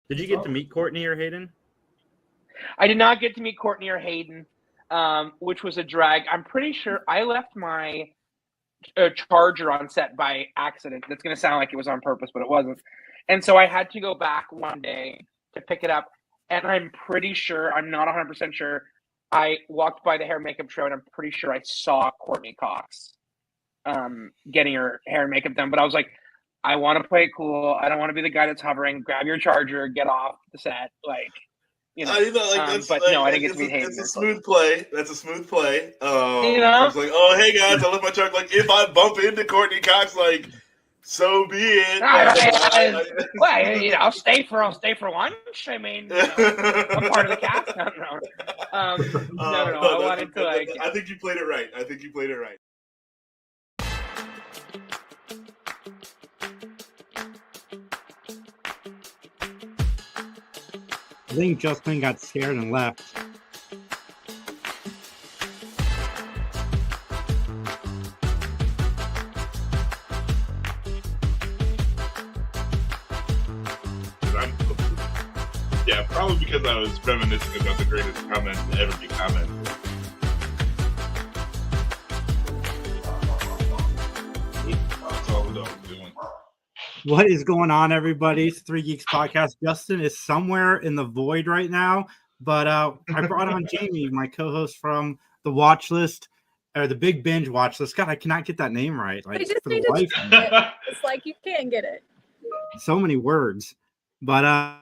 Did you get to meet Courtney or Hayden? I did not get to meet Courtney or Hayden, which was a drag. I'm pretty sure I left my charger on set by accident. That's going to sound like it was on purpose, but it wasn't. And so I had to go back one day to pick it up. And I'm pretty sure, I'm not 100% sure, I walked by the hair and makeup show, and I'm pretty sure I saw Courtney Cox getting her hair and makeup done. But I was like, I want to play it cool. I don't want to be the guy that's hovering. Grab your charger, get off the set. Like, but no, I didn't get to meet Hayden. It's a smooth play. That's a smooth play. I was like, oh, hey guys, I left my charger. Like, if I bump into Courtney Cox, like, so be it. I'll stay for lunch. I mean, I'm part of the cast. No. I wanted to like. I think you played it right. I think Justin got scared and left. Yeah, probably because I was reminiscing about the greatest comment to ever be commented. That's all we're doing. What is going on, everybody? It's Three Geeks Podcast. Justin is somewhere in the void right now, but I brought on Jayme, my co-host from the Watchlist, or the Big Binge Watchlist. God, I cannot get that name right. Like, I just for need the life. It's like you can't get it. So many words, but I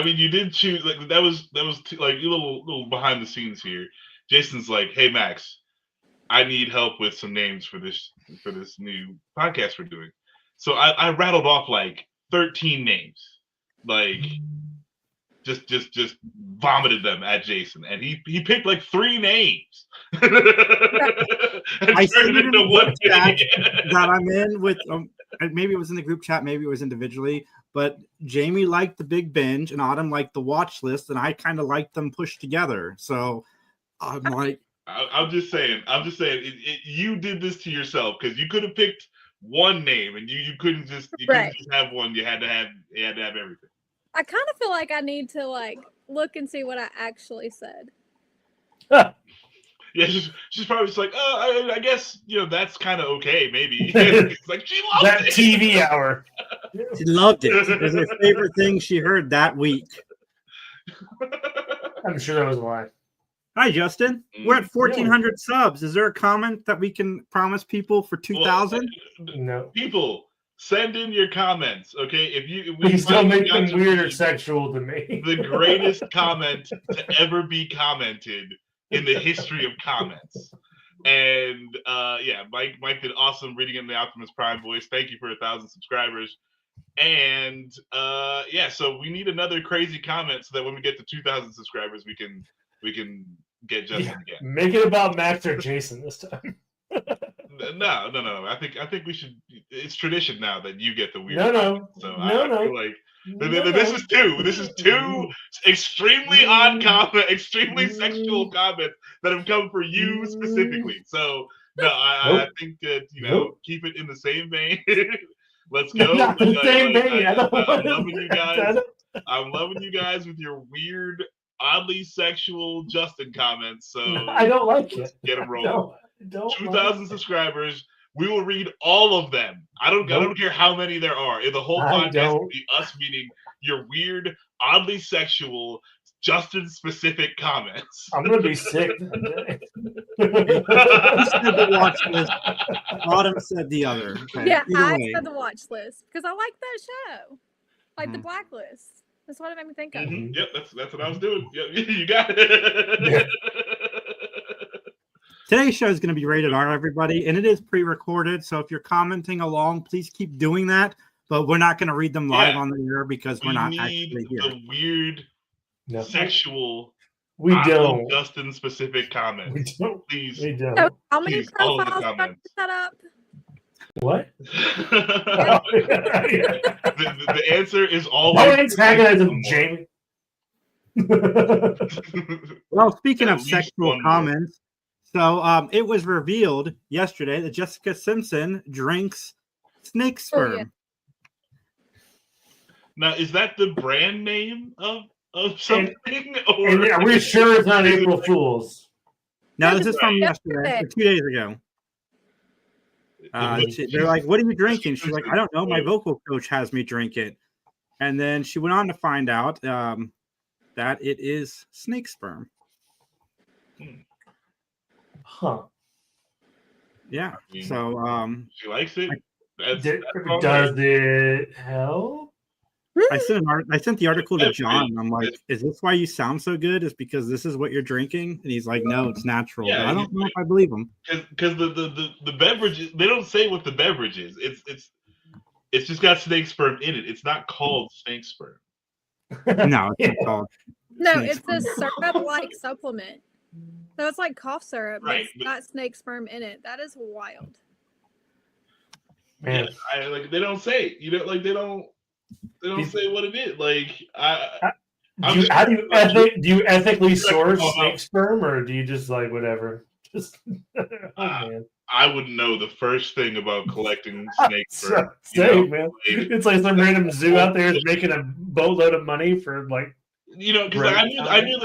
mean, you did choose like that was like a little behind the scenes here. Jason's like, "Hey Max, I need help with some names for this new podcast we're doing." So I rattled off like 13 names, like just vomited them at Jason, and he picked like 3 names. And I turned it into one that I'm in with. Maybe it was in the group chat, maybe it was individually. But Jayme liked the Big Binge, and Autumn liked the Watch List, and I kind of liked them pushed together. So I'm like, I'm just saying, you did this to yourself because you could have picked one name, and you couldn't just have one. You had to have everything. I kind of feel like I need to like look and see what I actually said. Yeah, she's probably just like, oh, I guess that's kind of okay, maybe. It's like she loved that it. TV hour. She loved it. It was her favorite thing she heard that week. I'm sure that was a lie. Hi, Justin. We're at 1,400 subs. Is there a comment that we can promise people for 2,000? No. People, send in your comments, okay? Please don't make them weird or sexual to me. The greatest comment to ever be commented in the history of comments. And Mike did awesome reading in the Optimus Prime voice. Thank you for 1,000 subscribers. And so we need another crazy comment so that when we get to 2,000 subscribers, we can get Justin again. Make it about Max or Jason this time. No. I think we should. It's tradition now that you get the weird. No. I feel like this is two extremely odd comments, extremely sexual comments that have come for you specifically. So I think that keep it in the same vein. Let's go. Not the same vein. I'm loving you guys. I'm loving you guys with your weird, oddly sexual Justin comments. So I don't like it. Get them rolling. 2,000 subscribers. We will read all of them. I don't care how many there are. In the whole podcast will be us reading your weird, oddly sexual, Justin-specific comments. I'm gonna be sick. You said the Watch List. Autumn said the other. Okay. Yeah, I said the Watch List because I like that show, like the Blacklist. That's what it made me think of. Mm-hmm. Yep, that's what I was doing. Yep, you got it. Yeah. Today's show is going to be rated R, everybody, and it is pre-recorded. So if you're commenting along, please keep doing that. But we're not going to read them live on the air because we're not actually here. The weird, sexual, we don't Justin-specific comments. We don't. Please. We don't. So how many all of the profiles got set up? What? the answer is always. Why antagonize him, Jayme? Well, speaking of sexual comments, so it was revealed yesterday that Jessica Simpson drinks snake sperm. Now, is that the brand name of something? Or And are we sure it's not April Fool's? No, No, this is from yesterday, or 2 days ago. They're like, "What are you drinking?" She's like, "I don't know. My vocal coach has me drink it." And then she went on to find out that it is snake sperm. Huh. Yeah. I mean, So she likes it. That's Does it help? I sent the article to John. And I'm like, "Is this why you sound so good? Is because this is what you're drinking?" And he's like, "No, it's natural." Yeah, but I don't know if I believe him. because the beverage, they don't say what the beverage is. It's just got snake sperm in it. It's not called snake sperm. No, it's not called. No, snake it's sperm. a syrup-like supplement. So it's like cough syrup, but Right, it's got snake sperm in it. That is wild. Man. Yeah, they don't say. They don't say what it is. Do you ethically source snake sperm, or do you just like whatever? Just man. I wouldn't know the first thing about collecting snake sperm. Man. It's like some random zoo out there is making a boatload of money for like. Because I knew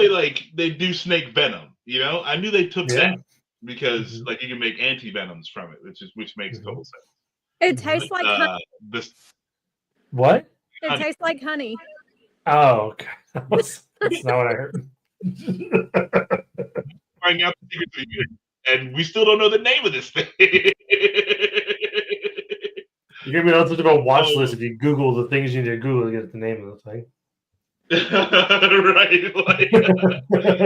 they do snake venom. I knew they took that because you can make anti venoms from it, which makes total sense. It tastes like honey. What? It honey. tastes like honey. Oh, okay. That's not what I heard. Finding out the secret to the universe, and we still don't know the name of this thing. You're gonna be on such a watch list if you Google the things you need to Google to get the name of the thing. Right?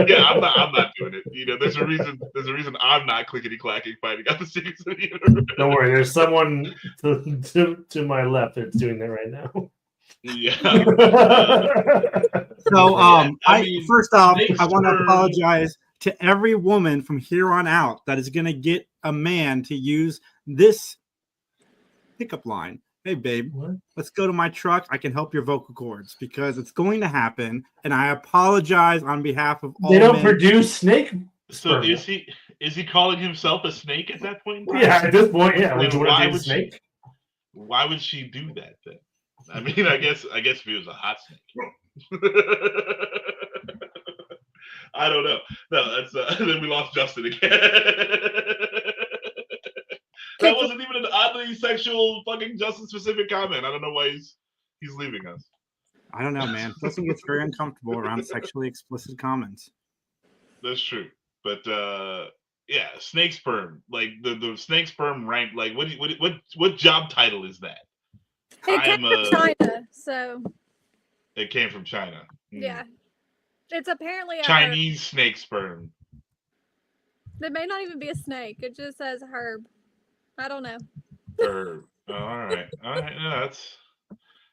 Yeah, I'm not doing it. There's a reason I'm not clickety clacking finding out the secrets of the universe. Don't worry, there's someone to my left that's doing that right now. Yeah. So, first off, snake I want to sperm- apologize to every woman from here on out that is going to get a man to use this pickup line. Hey, babe, let's go to my truck. I can help your vocal cords, because it's going to happen. And I apologize on behalf of all They don't men. produce snake So sperm. is he calling himself a snake at that point in time? Yeah, at this point, yeah. Then Would you want to date a snake? Why would she do that then? I mean, I guess if he was a hot snake. I don't know. No, that's then we lost Justin again. That wasn't even an oddly sexual fucking Justin specific comment. I don't know why he's leaving us. I don't know, man. Justin gets very uncomfortable around sexually explicit comments. That's true. But yeah, snake sperm. Like the snake sperm rank, like what job title is that? It came from China, so It came from China. yeah. It's apparently a Chinese snake sperm. herb. It may not even be a snake. It just says herb. I don't know. Herb. Oh, all right. Yeah, that's.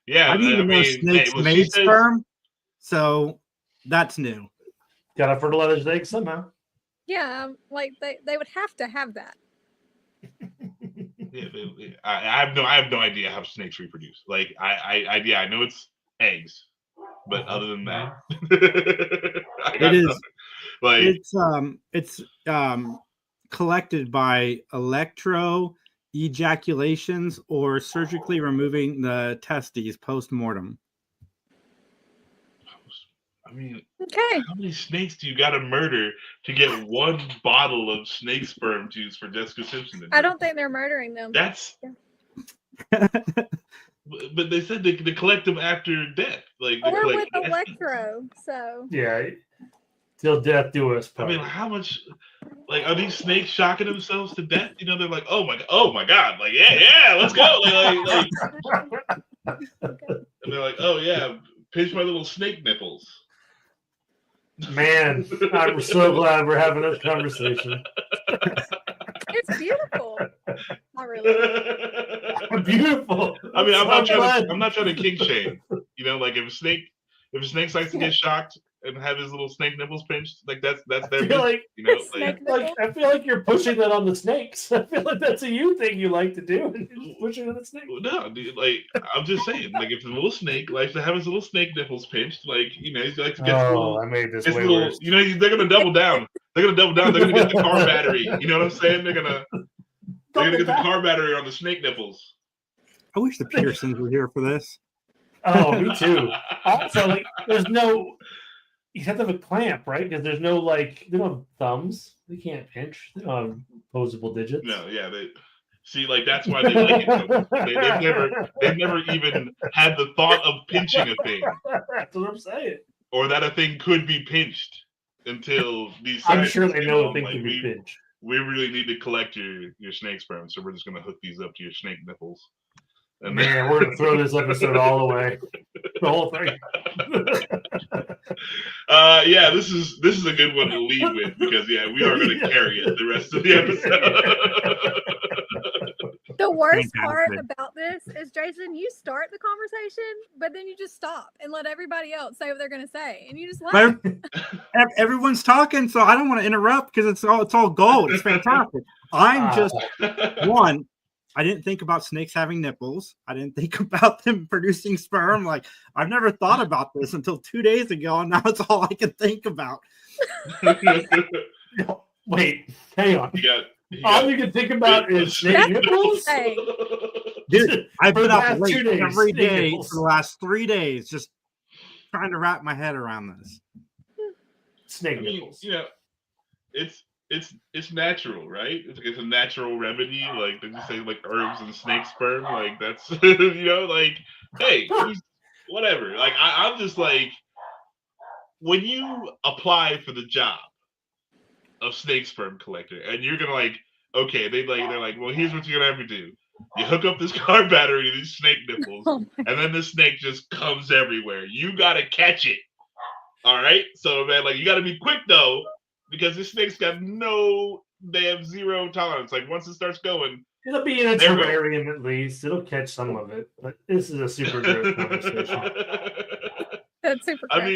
Yeah, I didn't even know snakes made sperm, so that's new. Gotta fertilize the egg somehow. Yeah, like they would have to have that. Yeah, I have no idea how snakes reproduce. Like I know it's eggs, but other than that, it's collected by electro ejaculations or surgically removing the testes post-mortem. I mean, okay. How many snakes do you got to murder to get one bottle of snake sperm juice for Jessica Simpson? I don't think they're murdering them. That's. But they said they collect them after death, like or with electro. So yeah, till death do us part. I mean, how much? Like, are these snakes shocking themselves to death? They're like, oh my god, like yeah, let's go. And they're like, oh yeah, pinch my little snake nipples. Man, I'm so glad we're having this conversation. It's beautiful. Not really. Beautiful. I mean, I'm not trying to kink shame. Like if a snake likes to get shocked and have his little snake nipples pinched, like that's their business, I feel like you're pushing that on the snakes. I feel like that's a you thing you like to do, and you're just pushing it on the snake. No, dude, like I'm just saying, like if the little snake likes to have his little snake nipples pinched, like he likes to get I made this way worse. They're gonna double down. They're gonna get the car battery. You know what I'm saying? They're gonna get the car battery on the snake nipples. I wish the Petersons were here for this. Oh, me too. Also, like, there's no. You have to have a clamp, right? Because there's no they don't have thumbs. They can't pinch. They don't have opposable digits. No, yeah, they see, like that's why they like it so much. They've never even had the thought of pinching a thing, That's what I'm saying. or that a thing could be pinched until these. I'm sure scientists they came know a along, thing like, can be pinched. we really need to collect your snake sperm, so we're just gonna hook these up to your snake nipples. And Man, we're gonna throw this episode all away. The whole thing. Yeah, this is a good one to lead with because we are going to carry it the rest of the episode. The worst part Fantastic. about this is, Jason, you start the conversation, but then you just stop and let everybody else say what they're going to say, and you just laugh. Everyone's talking, so I don't want to interrupt because it's all gold. It's fantastic. I'm just one. I didn't think about snakes having nipples. I didn't think about them producing sperm. Like, I've never thought about this until 2 days ago, and now it's all I can think about. Wait, hang on. You All you can think about is snake nipples? Hey, Dude, I've For been the up past 2 late days, every snake day nipples. for the last 3 days, just trying to wrap my head around this. Snake I mean, nipples. it's natural, right? It's a natural remedy. Like, did you say like herbs and snake sperm? Like, that's like, hey, whatever. Like, I'm just like, when you apply for the job of snake sperm collector, and you're gonna like, okay, they're like, well, here's what you're gonna have to do. You hook up this car battery to these snake nipples, and then the snake just comes everywhere. You gotta catch it. All right, so man, like, you gotta be quick though, because this snake's got they have zero tolerance. Like, once it starts going, It'll be in a There we go. terrarium at least. It'll catch some of it. But this is a super gross conversation. that's super I gross.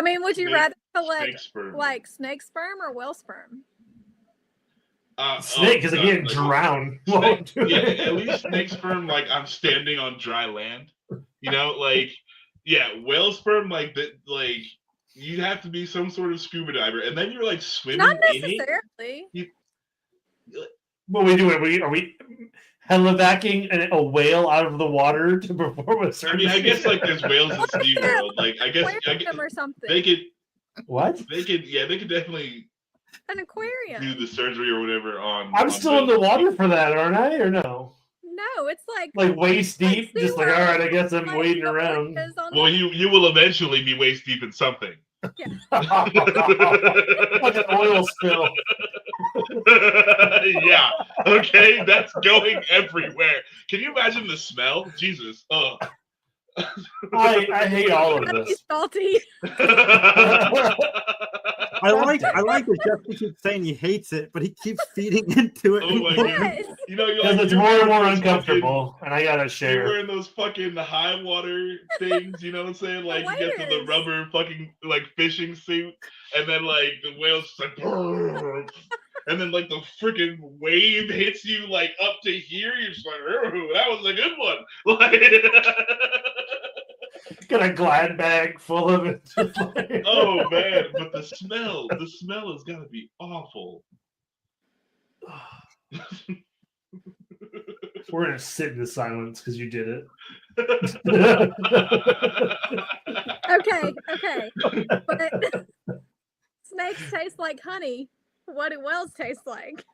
mean, Would you snake- rather collect snake sperm. like snake sperm or whale sperm? Snake, because God, again, like, drown. snake- yeah, at least snake sperm, like, I'm standing on dry land. Like, yeah, whale sperm, like that, like, you have to be some sort of scuba diver, and then you're like swimming Not in it. necessarily. What are we doing? Are we helivacking a whale out of the water to perform a I surgery? mean, I guess like there's whales in SeaWorld. Like, I guess Aquarium or something. they could definitely An aquarium. do the surgery or whatever on. I'm on still in the whales. water for that, aren't I? Or no? No, it's like Waist deep? Like Just like, all SeaWorld, right, I guess I'm like, wading the around. orcas on Well, the- you will eventually be waist deep in something. Like an oil spill. Yeah. Okay, that's going everywhere. Can you imagine the smell? Jesus. Oh. I hate all of That'd be this. salty. I like that Jessica keeps saying he hates it, but he keeps feeding into it. Oh my God. Yes. You're Because like, it's you're more and more wearing those uncomfortable, and I gotta You're share. wearing those fucking high water things, you know what I'm saying? Like, you get to the waders. rubber fucking like fishing suit, and then like the whale's just like, "Brrr." And then like the freaking wave hits you like up to here. You're just like, "Ooh, that was a good one." Like, Got a glad bag full of it. oh man, but the smell has got to be awful. We're gonna sit in the silence because you did it. Okay. But snakes taste like honey. What do whales taste like?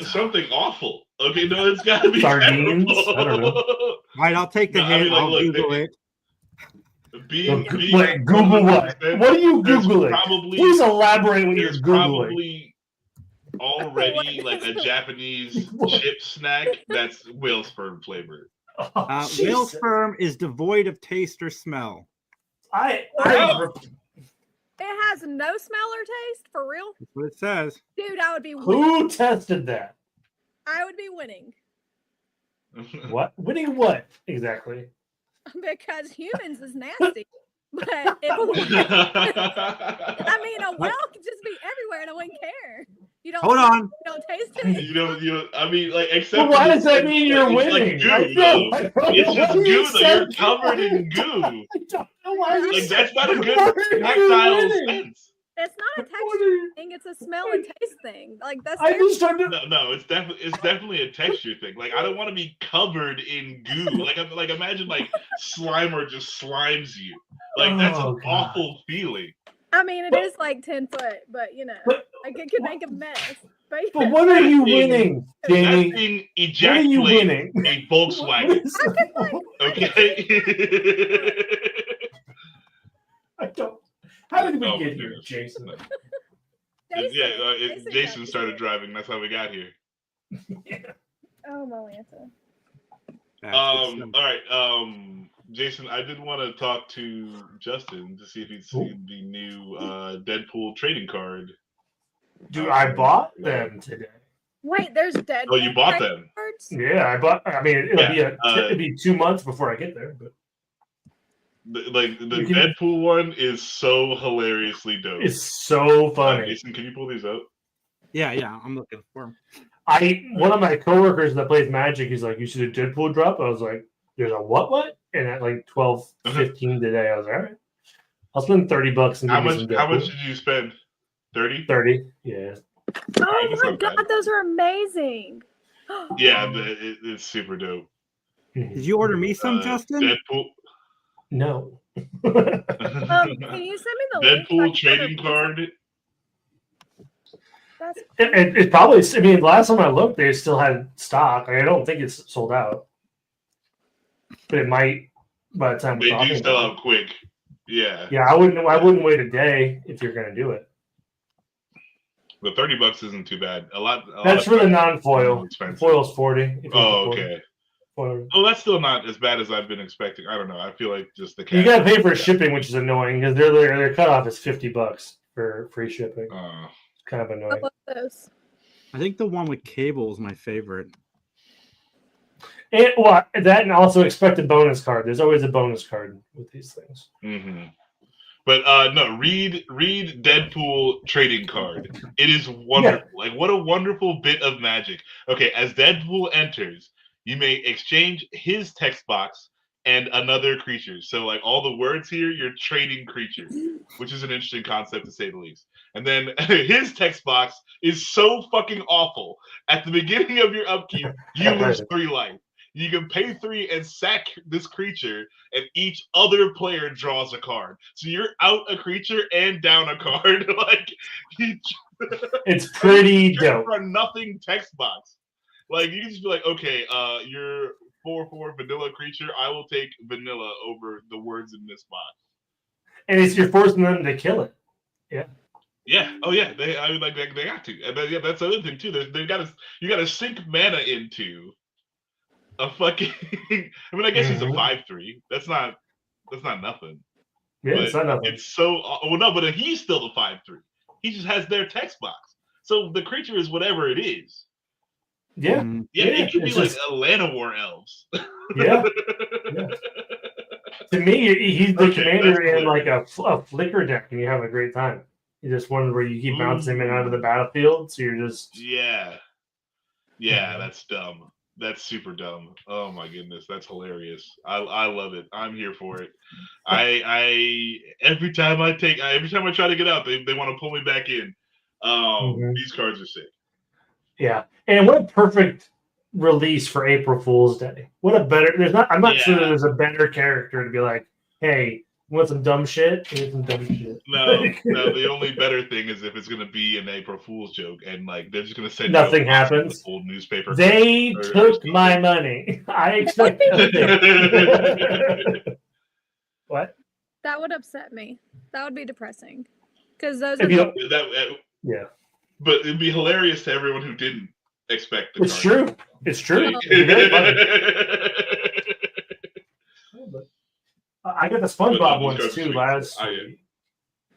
Something awful. Okay, no, it's got to be Sardines? terrible. I don't know. All right, I'll take the No, I hint. mean, like, I'll look, Google it. Being Wait, Google what? 100%, What are you there's Googling? Probably, Please elaborate what you're there's Googling. probably already like a Japanese chip snack that's whale sperm flavored. Oh, Whale Jesus. sperm is devoid of taste or smell. I It has no smell or taste, for real? That's what it says. Dude, I would be winning. who tested that? I would be winning. What? Winning what exactly? Because humans is nasty. But if a whale could just be everywhere and I wouldn't care. You don't Hold on. You don't taste it. I mean, like, except Well, why for does that mean you're it's winning? Like goo, though. It's just goo, though. You're covered in goo. I don't know why you Like, said that's not a good Why are you tactile winning? sense. It's not a texture thing; it's a smell and taste thing. Like that's. I just trying to. No, it's definitely a texture thing. Like I don't want to be covered in goo. Like imagine like Slimer just slimes you. Like that's an awful feeling. I mean, it is like 10 foot, but you know, like it could make a mess. But what are you winning, Jayme? That thing What are you ejaculates winning? a Volkswagen. Okay. I don't. How did we Oh, get here, goodness. Jason? Jason started driving. That's how we got here. Oh, Malanta. All right. Jason, I did want to talk to Justin to see if he'd seen the new Deadpool trading card. Dude, I bought them today. Wait, there's Deadpool. Oh, you bought them? Cards? Yeah, I bought. I mean, it'll be 2 months before I get there, but the Deadpool one is so hilariously dope. it's so funny. Jason, can you pull these up? Yeah, I'm looking for them. One of my coworkers that plays Magic, he's like, "You should a Deadpool drop." I was like, "There's a what?" And at like 12:15 today, I was like, "All right, I'll spend $30 and How much did you spend? 30? 30, yeah. Oh That's my not god, bad. those are amazing. Yeah, it's super dope. Did you order me some, Justin? Deadpool. No. Can you send me the link? so I Deadpool can trading order card. That's It probably. I mean, last time I looked, they still had stock. I don't think it's sold out, but it might by the time we're They talking do sell about it. out quick. Yeah. Yeah, I wouldn't wait a day if you're gonna do it. The $30 isn't too bad. A lot That's for the non-foil. expensive. Foil's 40. if you Oh, want the okay. foil. Oh, that's still not as bad as I've been expecting. I don't know. I feel like just the You gotta pay for shipping, which is annoying because their cutoff is $50 for free shipping. It's kind of I annoying. love those. I think the one with cable is my favorite. That and also expect a bonus card. There's always a bonus card with these things. Mm-hmm. But no, read Deadpool trading card. It is wonderful. Yeah. Like what a wonderful bit of magic. Okay, as Deadpool enters, you may exchange his text box and another creature. So like all the words here, you're trading creatures, which is an interesting concept to say the least. And then his text box is so fucking awful. At the beginning of your upkeep, you lose 3 life. You can pay 3 and sack this creature, and each other player draws a card. So you're out a creature and down a card. Like It's pretty dope. For nothing text box. Like you can just be like, okay, you're 4/4 vanilla creature. I will take vanilla over the words in this box. And you're forcing them to kill it. Yeah. Yeah. Oh yeah. They got to. And then, that's the other thing too. You got to sink mana into a fucking. I mean, I guess he's a 5/3. That's not nothing. Yeah, but it's not nothing. It's so no, but he's still the 5/3. He just has their text box. So the creature is whatever it is. Yeah. Yeah, it could be like Atlanta War Elves. Yeah. To me, he's the commander in like a flicker deck, and you have a great time. You just one where you keep bouncing him in and out of the battlefield, so you're just yeah, that's dumb. That's super dumb. Oh my goodness, that's hilarious. I love it. I'm here for it. I every time I try to get out, they want to pull me back in. These cards are sick. Yeah, and what a perfect release for April Fool's Day. What a better. I'm not sure there's a better character to be like, hey, you want some dumb shit? Here's some dumb shit. No. The only better thing is if it's gonna be an April Fool's joke, and like they're just gonna send nothing happens. Old newspaper. They took my money. I expect nothing. What? That would upset me. That would be depressing. Because those yeah. But it'd be hilarious to everyone who didn't expect the It's true. It's true. I got the SpongeBob ones too last week.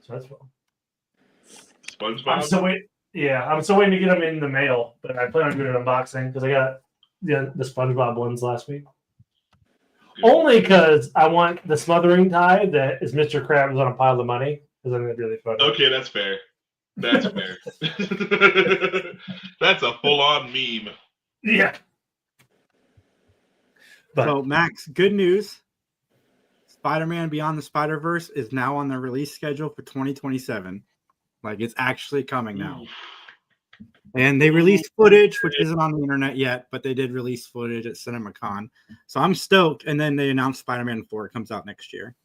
So that's fun. SpongeBob? I'm still waiting to get them in the mail, but I plan on doing an unboxing because I got the SpongeBob ones last week. Only because I want the smothering tie that is Mr. Krabs on a pile of money because I'm going to be really fun. Okay, that's fair. That's fair. That's a full-on meme. Yeah. So, Max, good news. Spider-Man Beyond the Spider-Verse is now on the release schedule for 2027. Like it's actually coming now. And they released footage, which isn't on the internet yet, but they did release footage at CinemaCon. So I'm stoked. And then they announced Spider-Man 4 comes out next year.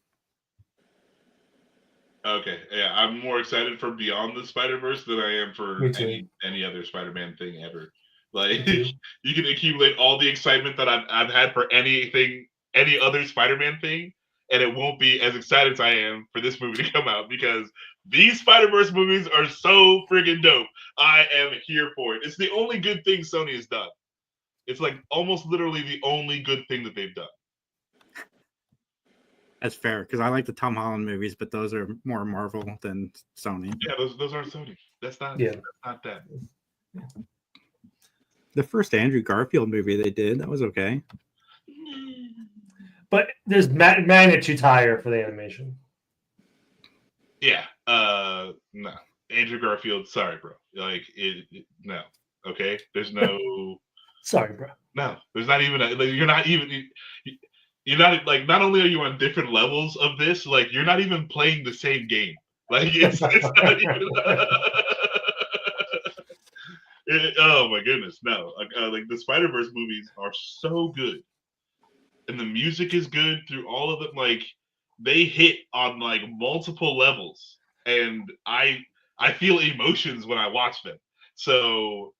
Okay, yeah, I'm more excited for Beyond the Spider-Verse than I am for Me too. any other Spider-Man thing ever. Like Me too. you can accumulate all the excitement that I've had for any other Spider-Man thing, and it won't be as excited as I am for this movie to come out because these Spider-Verse movies are so friggin' dope. I am here for it. It's the only good thing Sony has done. It's like almost literally the only good thing that they've done. That's fair because I like the Tom Holland movies, but those are more Marvel than Sony. Yeah, those aren't Sony. That's not that. The first Andrew Garfield movie they did, that was okay. But there's magnitudes higher for the animation. Yeah. No. Andrew Garfield, sorry, bro. Like no. Okay. There's no Sorry, bro. No. There's not even you're not not only are you on different levels of this, like you're not even playing the same game. Like it's not even oh my goodness, no. Like the Spider-Verse movies are so good. And the music is good through all of them. Like they hit on like multiple levels. And I feel emotions when I watch them. So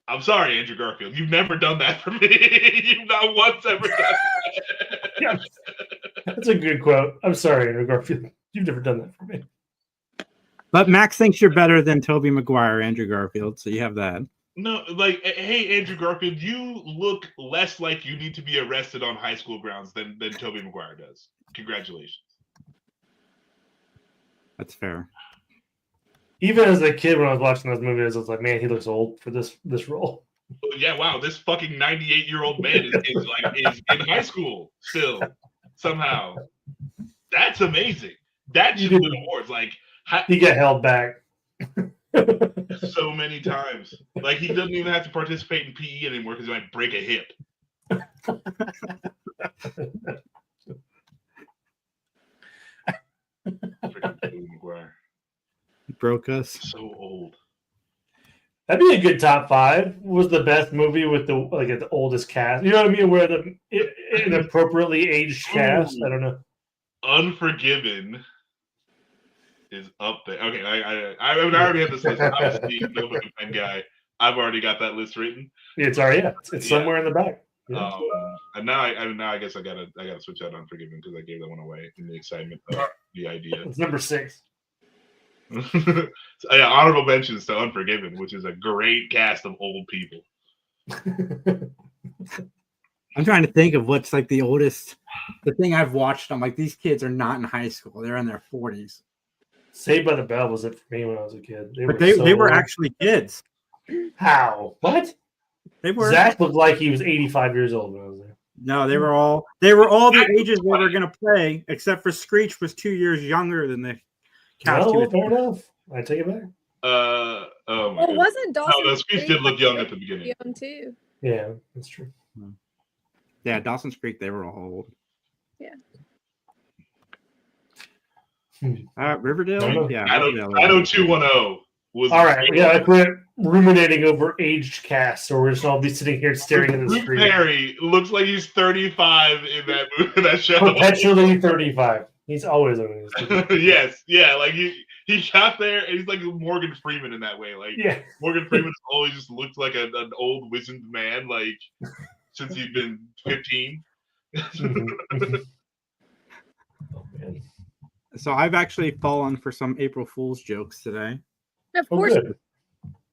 I'm sorry, Andrew Garfield. You've never done that for me. You've not once ever done that. Yeah, that's a good quote. I'm sorry, Andrew Garfield. You've never done that for me. But Max thinks you're better than Tobey Maguire, Andrew Garfield, so you have that. No, like, hey, Andrew Garfield, you look less like you need to be arrested on high school grounds than Tobey Maguire does. Congratulations. That's fair. Even as a kid, when I was watching those movies, I was like, man, he looks old for this role. Yeah, wow, this fucking 98-year-old man is in high school still somehow. That's amazing. That should win awards. Like he got held back so many times. Like he doesn't even have to participate in PE anymore because he might break a hip. Freaking Tobey Maguire. Broke us. So old. That'd be a good top 5. Was the best movie with the oldest cast? You know what I mean? Where the inappropriately aged cast. I don't know. Unforgiven is up there. Okay, I already had this list. Obviously, notebook and pen guy. I've already got that list written. It's already it's somewhere in the back. Yeah. And now I guess I gotta switch out Unforgiven because I gave that one away in the excitement of the idea. It's number 6. So, yeah, honorable mentions to Unforgiven, which is a great cast of old people. I'm trying to think of what's like the oldest. The thing I've watched, I'm like, these kids are not in high school; they're in their 40s. Saved by the Bell was it for me when I was a kid. They were actually kids. How? What? They were. Zach looked like he was 85 years old when I was there. No, they were all the ages they were going to play, except for Screech was 2 years younger than the cast. No, fair enough. I take it back. Oh my God. Wasn't Dawson? No, Screech did look young at the beginning. Young too. Yeah, that's true. Yeah, Dawson's Creek, they were all old. Yeah. Riverdale? Yeah. 90210 was all right. Yeah, I quit ruminating over aged cast, so we're just all be sitting here staring at the Luke screen. Perry looks like he's 35 in that movie, that show. Perpetually 35. He's always on this. Yes, yeah, like he got there and he's like Morgan Freeman in that way. Like Morgan Freeman's always just looked like an old wizened man, like since he's been 15. Oh, man. So I've actually fallen for some April Fool's jokes today. Of course.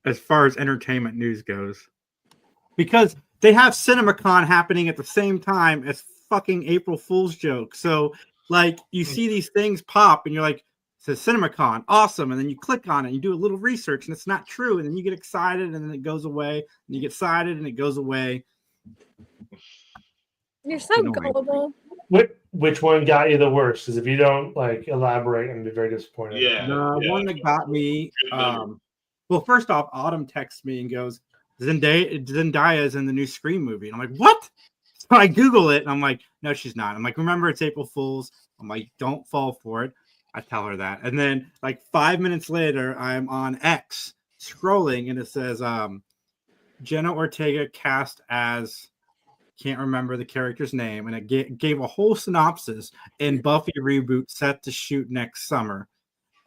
As far as entertainment news goes. Because they have CinemaCon happening at the same time as fucking April Fool's jokes. So, like, you see these things pop and you're like, it says CinemaCon, awesome. And then you click on it and you do a little research and it's not true. And then you get excited and then it goes away. And you get excited and it goes away. You're so gullible. Which one got you the worst? Because if you don't like elaborate, I'm be very disappointed. The one that got me. Well, first off, Autumn texts me and goes, Zendaya is in the new Scream movie. And I'm like, what? So I Google it and I'm like, no, she's not. I'm like, remember, it's April Fool's. I'm like, don't fall for it. I tell her that. And then like 5 minutes later, I'm on X scrolling and it says Jenna Ortega cast as, can't remember the character's name, and it gave a whole synopsis in Buffy reboot set to shoot next summer.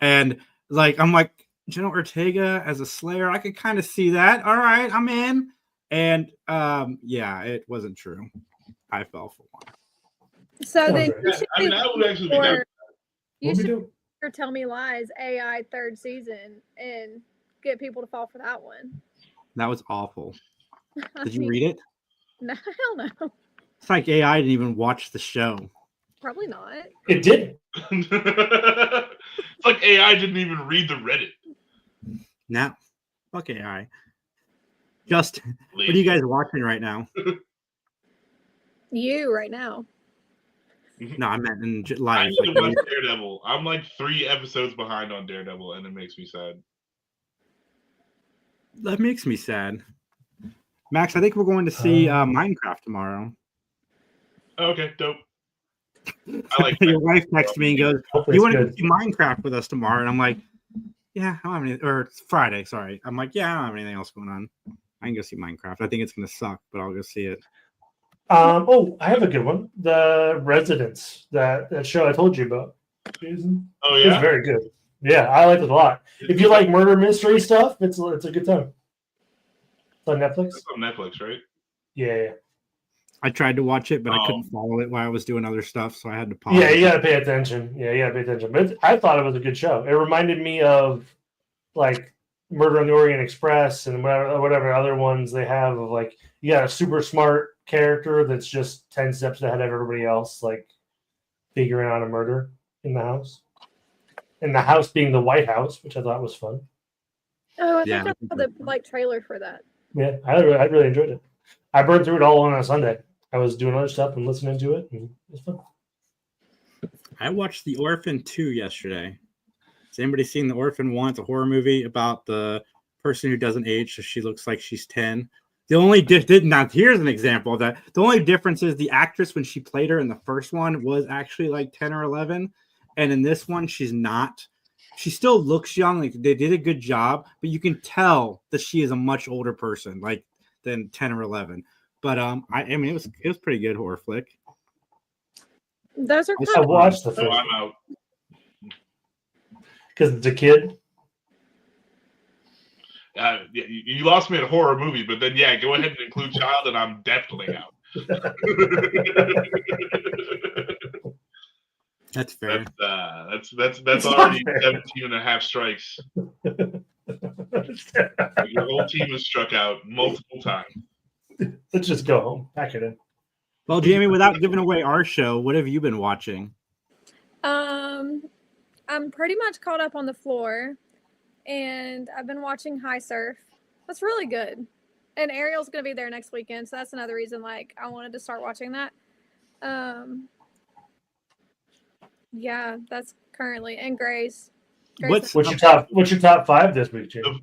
And like I'm like, Jenna Ortega as a Slayer, I could kind of see that. All right, I'm in. And yeah, it wasn't true. I fell for one. So then you Yeah, should I mean, I would actually be down. you should do Tell Me Lies AI third season and get people to fall for that one. That was awful. Did you read it? No, hell no. It's like AI didn't even watch the show. Probably not. It did. It's like AI didn't even read the Reddit. No. Fuck AI. Justin, what are you guys watching right now? You right now. No, I meant in I live. need to watch Daredevil. I'm like 3 episodes behind on Daredevil, and it makes me sad. That makes me sad. Max, I think we're going to see Minecraft tomorrow. Okay, dope. I like Your wife texted me and goes, Hopefully "You want it's to see Minecraft with us tomorrow?" And I'm like, "Yeah, I don't have any." Or it's Friday, sorry. I'm like, "Yeah, I don't have anything else going on. I can go see Minecraft. I think it's gonna suck, but I'll go see it." Oh, I have a good one. The Residents, that show I told you about. Jason. Oh It's yeah, very good. Yeah, I liked it a lot. If you like murder mystery stuff, it's a good time. It's on Netflix. It's on Netflix, right? Yeah. I tried to watch it, but I Oh. couldn't follow it while I was doing other stuff, so I had to pause. Yeah, you gotta pay attention. But I thought it was a good show. It reminded me of like Murder on the Orient Express and whatever other ones they have of like you got a super smart character that's just 10 steps ahead of everybody else, like figuring out a murder in the house. And the house being the White House, which I thought was fun. Oh, I Yeah, think I saw the trailer for that. Yeah, I really enjoyed it. I burned through it all on a Sunday. I was doing other stuff and listening to it, and it was fun. I watched The Orphan 2 yesterday. Has anybody seen The Orphan 1? It's a horror movie about the person who doesn't age, so she looks like she's 10. The only now here's an example of that. The only difference is the actress when she played her in the first one was actually like 10 or 11, and in this one she's not. She still looks young. Like they did a good job, but you can tell that she is a much older person, like than 10 or 11. But I mean, it was pretty good horror flick. Those are I kind of watched the So first I'm out. because it's a kid. Yeah, you lost me at a horror movie, but then yeah, go ahead and include child, and I'm definitely out. That's fair. That's already 17 and a half strikes. Your whole team has struck out multiple times. Let's just go home. Pack it in. Well, Jayme, without giving away our show, what have you been watching? I'm pretty much caught up on The Floor, and I've been watching High Surf. That's really good. And Ariel's gonna be there next weekend, so that's another reason like I wanted to start watching that. Yeah, that's currently and Grace. What's What's your top 5 this week, Jim?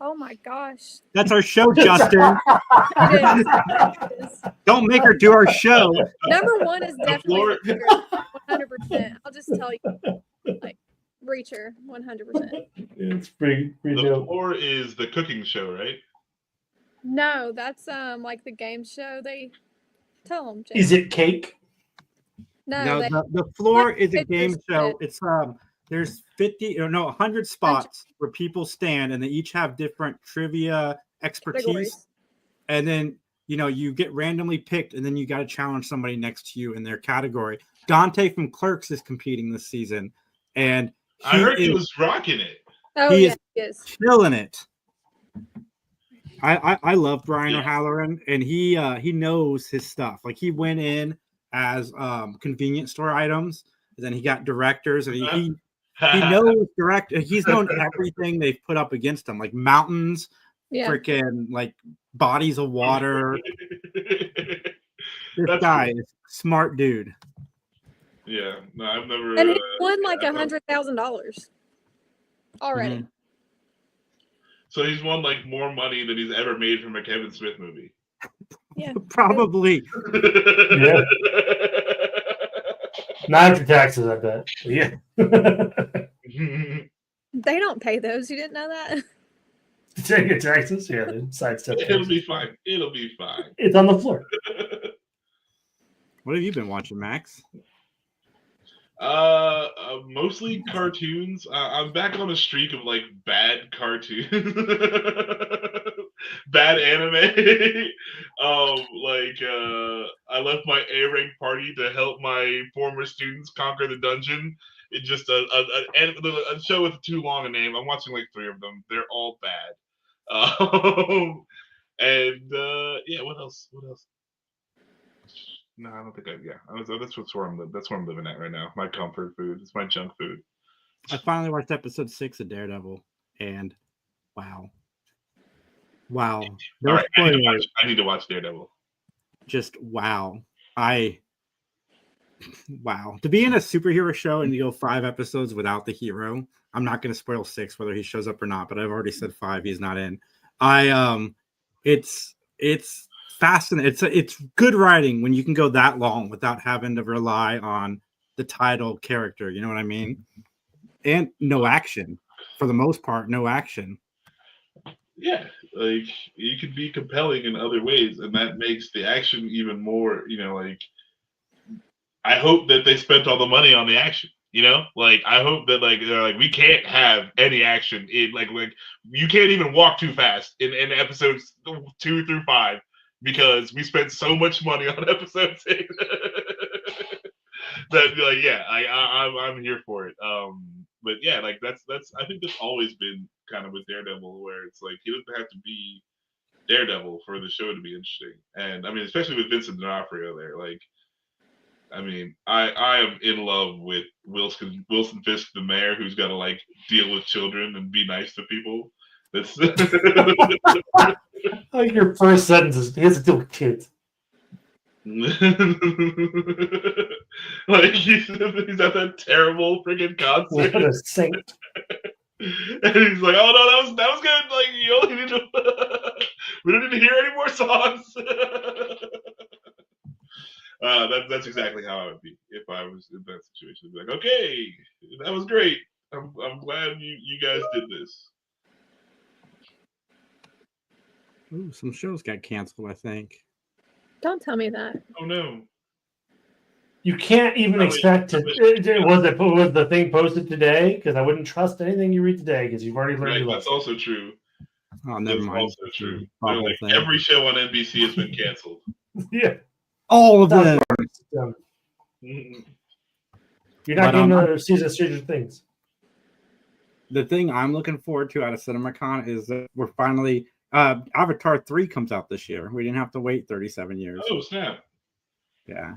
Oh my gosh. That's our show, Justin. It is. Don't make her do our show. Number 1 is definitely Floor. 100%. I'll just tell you, like Reacher, 100%. It's pretty The dope. Floor is the cooking show, right? No, that's like the game show. They tell them. Is it cake? No, they, the Floor is a it's game just show. good. It's there's 100 spots where people stand, and they each have different trivia expertise. categories. And then you get randomly picked, and then you got to challenge somebody next to you in their category. Dante from Clerks is competing this season, and I heard he was rocking it. Oh he yeah, he is. killing it. I love Brian O'Halloran, and he knows his stuff. Like he went in as convenience store items, and then he got directors, and he knows he's known everything they've put up against him, like mountains, freaking like bodies of water. This guy is a smart dude. Yeah, no, I've never. And he won like $100,000 already. Mhm. So he's won like more money than he's ever made from a Kevin Smith movie. Yeah, Probably. Yeah. Not after taxes, I bet. Yeah. They don't pay those. You didn't know that? Take your taxes? Yeah, they sidestep It'll taxes. be fine. It'll be fine. It's on the floor. What have you been watching, Max? Mostly cartoons. I'm back on a streak of like bad cartoons, bad anime. I left my A-rank party to help my former students conquer the dungeon. It just a show with too long a name. I'm watching like 3 of them. They're all bad. Yeah, what else? What else? No, I don't think that's where I'm living. That's where I'm living at right now. My comfort food. It's my junk food. I finally watched episode 6 of Daredevil, and wow. No All right, I spoilers. need to watch Daredevil. Just wow. Wow. To be in a superhero show and you go 5 episodes without the hero, I'm not going to spoil 6 whether he shows up or not, but I've already said 5 he's not in. It's fascinating. It's good writing when you can go that long without having to rely on the title character. You know what I mean? And no action for the most part. No action. Yeah, like you could be compelling in other ways, and that makes the action even more. Like I hope that they spent all the money on the action. Like I hope that they're like we can't have any action in like you can't even walk too fast in episodes 2 through 5. Because we spent so much money on episode 6 that I'm here for it. But yeah, like that's I think that's always been kind of with Daredevil, where it's like he doesn't have to be Daredevil for the show to be interesting. And I mean, especially with Vincent D'Onofrio there, like I mean, I am in love with Wilson Fisk, the mayor, who's got to like deal with children and be nice to people. That's Like your first sentence is, he has to deal with kids. Like he's at that terrible freaking concert. What a saint. And he's like, "Oh no, that was good. Like you only need to. We don't need to hear any more songs." That's exactly how I would be if I was in that situation. I'd be like, "Okay, that was great. I'm glad you guys did this." Ooh, some shows got canceled, I think. Don't tell me that. Oh no. You can't even expect to. Was the thing posted today? Because I wouldn't trust anything you read today because you've already learned Right, your that's lesson. also true. Oh, never That's mind. also true. Bubble thing. Every show on NBC has been canceled. Yeah. All of them. You're not getting another season of Stranger Things. The thing I'm looking forward to out of CinemaCon is that we're finally Avatar 3 comes out this year. We didn't have to wait 37 years. Oh snap! Yeah.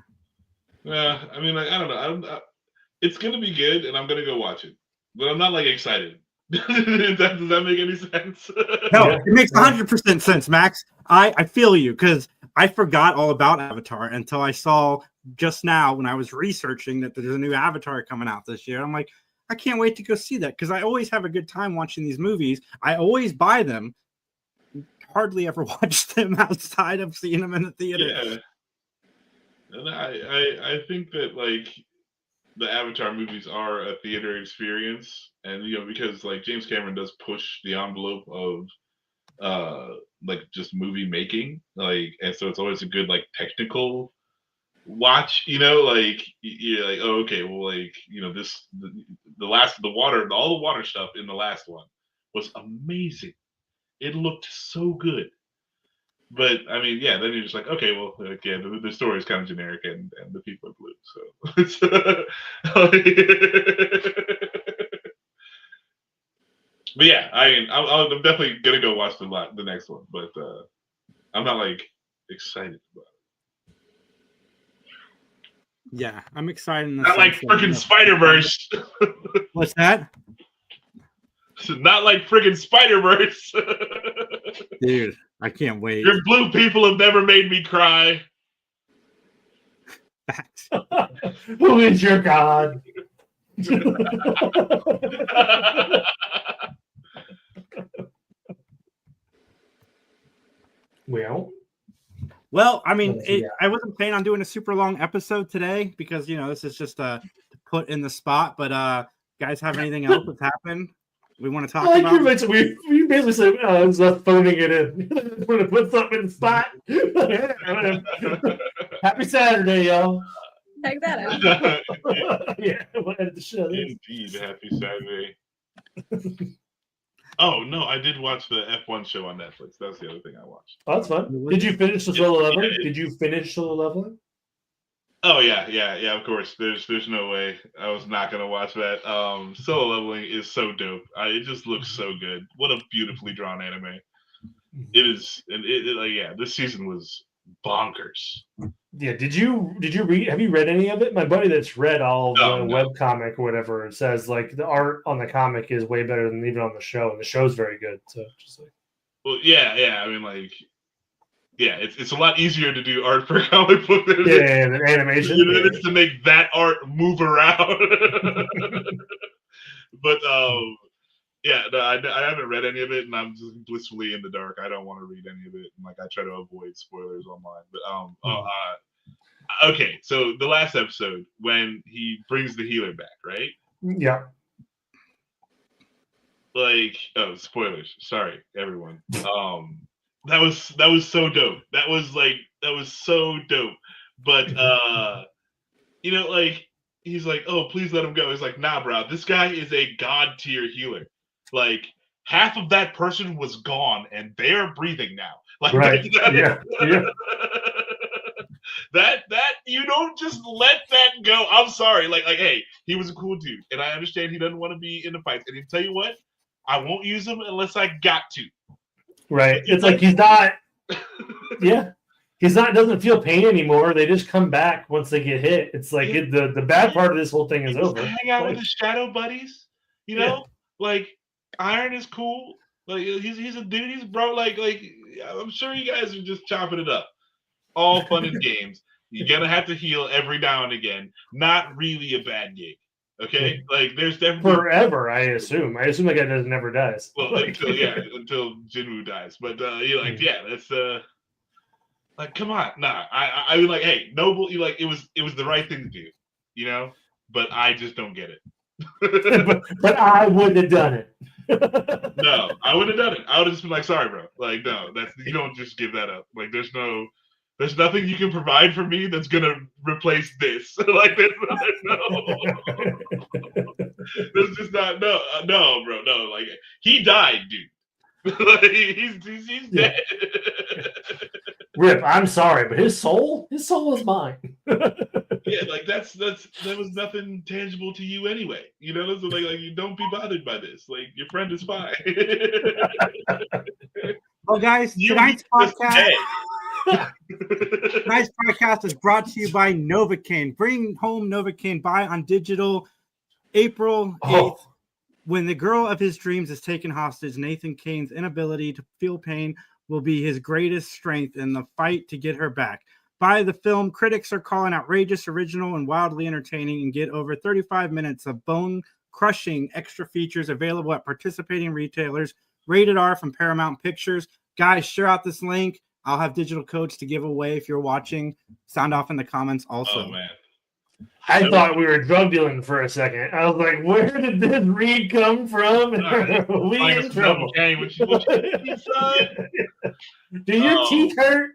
I mean, like, I don't know. It's gonna be good, and I'm gonna go watch it, but I'm not like excited. Does that make any sense? No, it makes 100% sense, Max. I feel you because I forgot all about Avatar until I saw just now when I was researching that there's a new Avatar coming out this year. I'm like, I can't wait to go see that because I always have a good time watching these movies. I always buy them. Hardly ever watch them outside of seeing them in the theater. Yeah. And I think that like the Avatar movies are a theater experience, and because like James Cameron does push the envelope of like just movie making, like, and so it's always a good like technical watch, like you're like, oh okay, well, like all the water stuff in the last one was amazing. It looked so good. But I mean, yeah. Then you're just like, okay, well, again, the story is kind of generic, and the people are blue. So, but yeah, I mean, I'm definitely gonna go watch the next one, but I'm not like excited about it. Yeah, I'm excited. Not like freaking Spider-Verse. What's that? Not like freaking Spider-Verse. Dude, I can't wait. Your blue people have never made me cry. Who is your god? What Well, I mean, Yeah. I wasn't planning on doing a super long episode today because this is just to put in the spot. But guys, have anything else that's happened we want to talk Like about? you mentioned, we basically said, it's not phoning it in. We're gonna put something in the spot. Happy Saturday, y'all. Check that out. Yeah, we'll edit the show. Indeed, happy Saturday. Oh no, I did watch the F1 show on Netflix. That's the other thing I watched. Oh, that's fun. Did you finish the solo leveling? Yeah. Did you finish solo leveling? Oh yeah. Of course, there's no way I was not gonna watch that. Solo leveling is so dope. It just looks so good. What a beautifully drawn anime. It is, and this season was bonkers. Yeah. Did you read? Have you read any of it? My buddy that's read all the No. web comic or whatever says like the art on the comic is way better than even on the show, and the show's very good. So just like. Well, yeah. I mean, like, yeah, it's a lot easier to do art for a comic book than it Yeah, the animation. than it is to make that art move around. But yeah, no, I haven't read any of it, and I'm just blissfully in the dark. I don't want to read any of it, and like I try to avoid spoilers online. But okay, so the last episode when he brings the healer back, right? Yeah. Like, oh, spoilers. Sorry, everyone. That was so dope. That was so dope. But like he's like, oh, please let him go. He's like, nah, bro, this guy is a god tier healer. Like half of that person was gone and they're breathing now. Like Right. Yeah. That you don't just let that go. I'm sorry. Like, hey, he was a cool dude, and I understand he doesn't want to be in the fights. And he'll tell you what, I won't use him unless I got to. Right. It's like he's not. Yeah. He's not. Doesn't feel pain anymore. They just come back once they get hit. It's like the bad part of this whole thing is over. Hang out with his shadow buddies. Like Iron is cool. Like he's a dude. He's bro. Like I'm sure you guys are just chopping it up. All fun and games. You're gonna have to heal every now and again. Not really a bad gig. Okay, like there's definitely forever. I assume that guy never dies. Well, until Jinwoo dies. But that's like, come on, nah. I was like, hey, Noble, it was the right thing to do, But I just don't get it. but I wouldn't have done it. No, I wouldn't have done it. I would have just been like, sorry, bro. Like, no, you don't just give that up. Like, there's nothing you can provide for me that's gonna replace this. Like, there's just not no, bro, no. Like, he died, dude. Like, he's dead. Rip, I'm sorry, but his soul is mine. Yeah, like that was nothing tangible to you anyway. So like you don't be bothered by this. Like, your friend is fine. Well, guys, tonight's podcast is brought to you by Novocaine. Bring home Novocaine. Buy on digital. April 8th, when the girl of his dreams is taken hostage, Nathan Kane's inability to feel pain will be his greatest strength in the fight to get her back. Buy the film. Critics are calling outrageous, original, and wildly entertaining, and get over 35 minutes of bone-crushing extra features available at participating retailers. Rated R from Paramount Pictures. Guys, share out this link. I'll have digital codes to give away if you're watching. Sound off in the comments also. Oh, man. I thought we were drug dealing for a second. I was like, where did this read come from? We in trouble. Do your teeth hurt?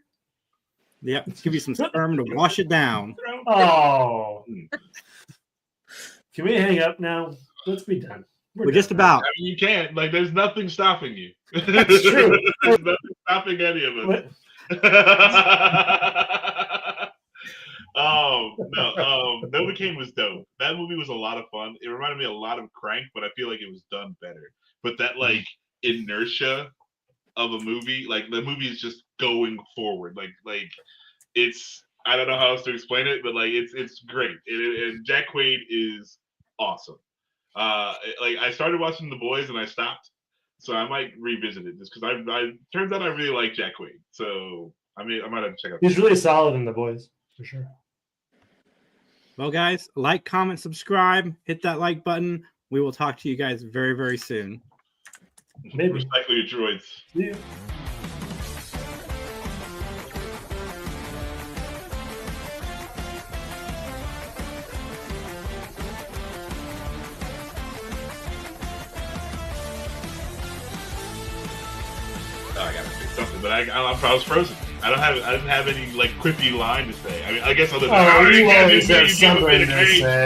Yep, let's give you some sperm to wash it down. Oh. Can we hang up now? Let's be done. We're just about. I mean, you can't. Like, there's nothing stopping you. That's true. There's nothing stopping any of us. Oh no, Novocaine was dope. That movie was a lot of fun. It reminded me a lot of Crank, but I feel like it was done better. But that like inertia of a movie, like the movie is just going forward. Like it's, I don't know how else to explain it, but like it's great. And Jack Quaid is awesome. Like I started watching The Boys and I stopped, so I might revisit it just because I turns out I really like Jack Quaid. So I might have to check out. He's really solid in The Boys for sure. Well, guys, like, comment, subscribe, hit that like button. We will talk to you guys very, very soon. Maybe. Recycle your droids. Yeah. I gotta say something, but I was frozen. I didn't have any like quippy line to say. I mean, I guess other than Oh, you can't always do have me, you give a bit something of to grace. say.